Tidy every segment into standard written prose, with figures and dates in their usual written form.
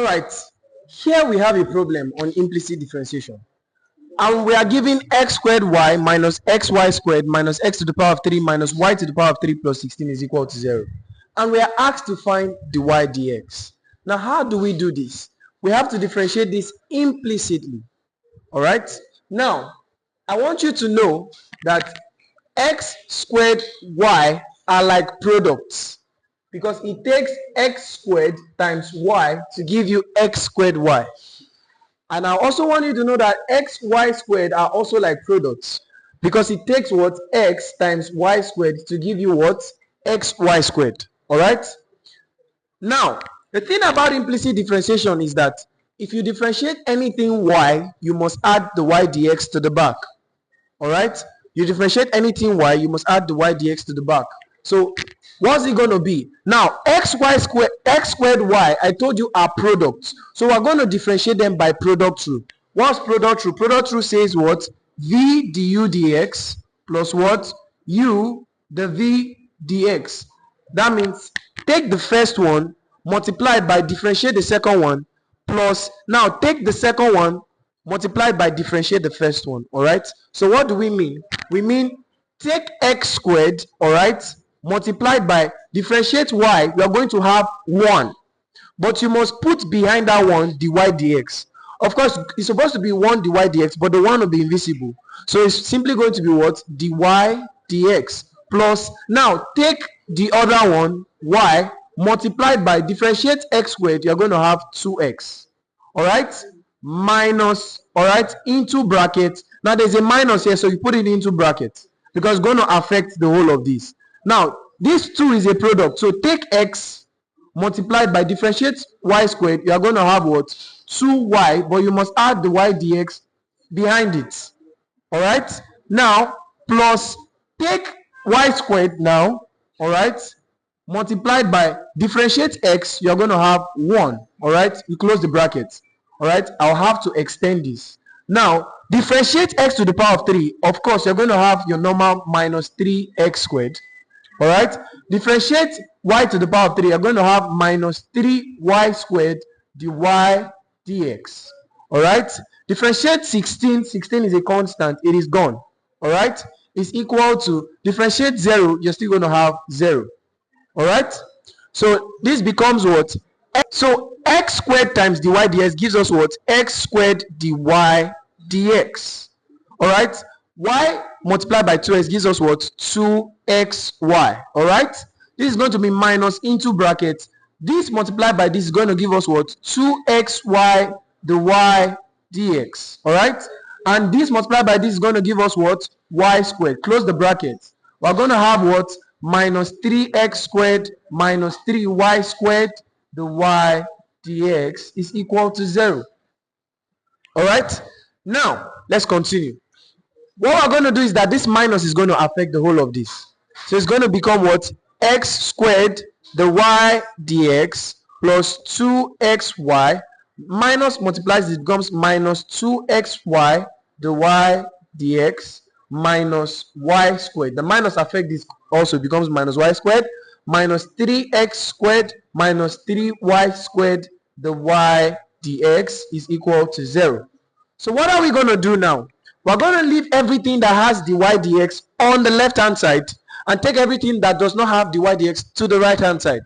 Alright, here we have a problem on implicit differentiation. And we are given x squared y minus xy squared minus x to the power of 3 minus y to the power of 3 plus 16 is equal to 0. And we are asked to find the y dx. Now, how do we do this? We have to differentiate this implicitly. Alright? Now, I want you to know that x squared y are like products, because it takes x squared times y to give you x squared y. And I also want you to know that x, y squared are also like products, because it takes what? X times y squared to give you what? X, y squared. Alright? Now, the thing about implicit differentiation is that if you differentiate anything y, you must add the y dx to the back. Alright? You differentiate anything y, you must add the y dx to the back. So, what's it going to be? Now, x squared y, I told you, are products. So, we're going to differentiate them by product rule. What's product rule? Product rule says what? V du dx plus what? U the v dx. That means take the first one, multiply by differentiate the second one, plus now take the second one, multiply by differentiate the first one. Alright? So, what do we mean? We mean take x squared, alright, multiplied by differentiate y, we are going to have 1, but you must put behind that 1 dy dx. Of course, it's supposed to be 1 dy dx, but the 1 will be invisible, so it's simply going to be what? Dy dx plus, now take the other one, y, multiplied by differentiate x squared, you're going to have 2x, alright, minus, alright, into bracket. Now there's a minus here, so you put it into bracket, because it's going to affect the whole of this. Now, this 2 is a product. So take x multiplied by differentiate y squared. You are going to have what? 2y, but you must add the y dx behind it. Alright? Now, plus take y squared now. Alright? Multiplied by differentiate x. You are going to have 1. Alright? You close the bracket. Alright? I'll have to extend this. Now, differentiate x to the power of 3. Of course, you're going to have your normal minus 3x squared. Alright, differentiate y to the power of 3, you're going to have minus 3y squared dy dx. Alright, differentiate 16, 16 is a constant, it is gone. Alright, is equal to differentiate 0, you're still going to have 0. Alright, so this becomes what? So x squared times dy dx gives us what? X squared dy dx. Alright, y multiplied by 2x gives us what? 2xy. Alright, this is going to be minus into bracket. This multiplied by this is going to give us what? 2xy the y dx. Alright, and this multiplied by this is going to give us what? Y squared. Close the bracket. We're going to have what? Minus 3x squared minus 3y squared the y dx is equal to 0. Alright, now let's continue. What we're going to do is that this minus is going to affect the whole of this. So it's going to become what? X squared the y dx plus 2xy minus multiplies, it becomes minus 2xy the y dx minus y squared. The minus affect this also becomes minus y squared minus 3x squared minus 3y squared the y dx is equal to 0. So what are we going to do now? We're going to leave everything that has dy dx on the left hand side and take everything that does not have dy dx to the right hand side.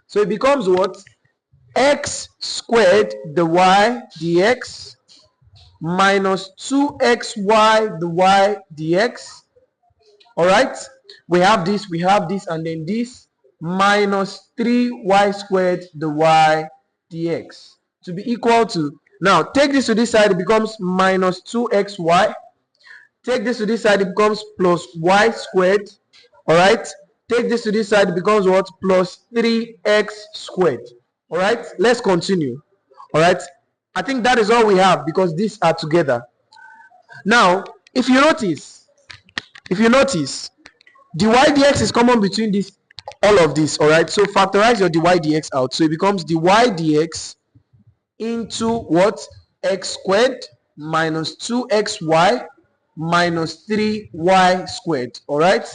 So it becomes what? X squared the y dx minus 2xy the y dx. Alright, we have this, and then this minus 3y squared the y dx to be equal to, now take this to this side, it becomes minus 2xy. Take this to this side, it becomes plus y squared. Alright, take this to this side, it becomes what? Plus 3x squared. Alright, let's continue. Alright, I think that is all we have because these are together. Now, if you notice, dy dx is common between this, all of this. Alright, so factorize your dy dx out. So it becomes dy dx into what? X squared minus 2xy minus 3y squared. Alright,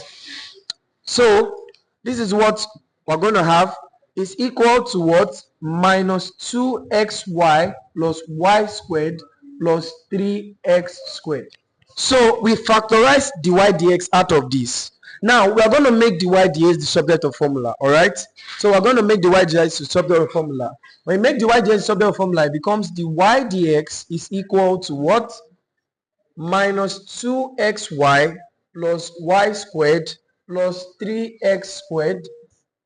so this is what we're going to have is equal to what? minus 2xy plus y squared plus 3x squared. So we factorize dy dx out of this. Now we are going to make dy dx the subject of formula, all right? So we're going to make dy dx the subject of formula. When you make dy dx the subject of formula, it becomes dy dx is equal to what? Minus 2xy plus y squared plus 3x squared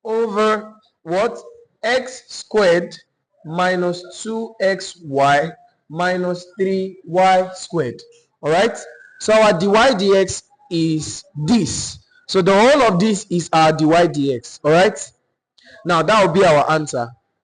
over what? X squared minus 2xy minus 3y squared. All right, so our dy dx is this. So the whole of this is our dy dx. All right, now that will be our answer.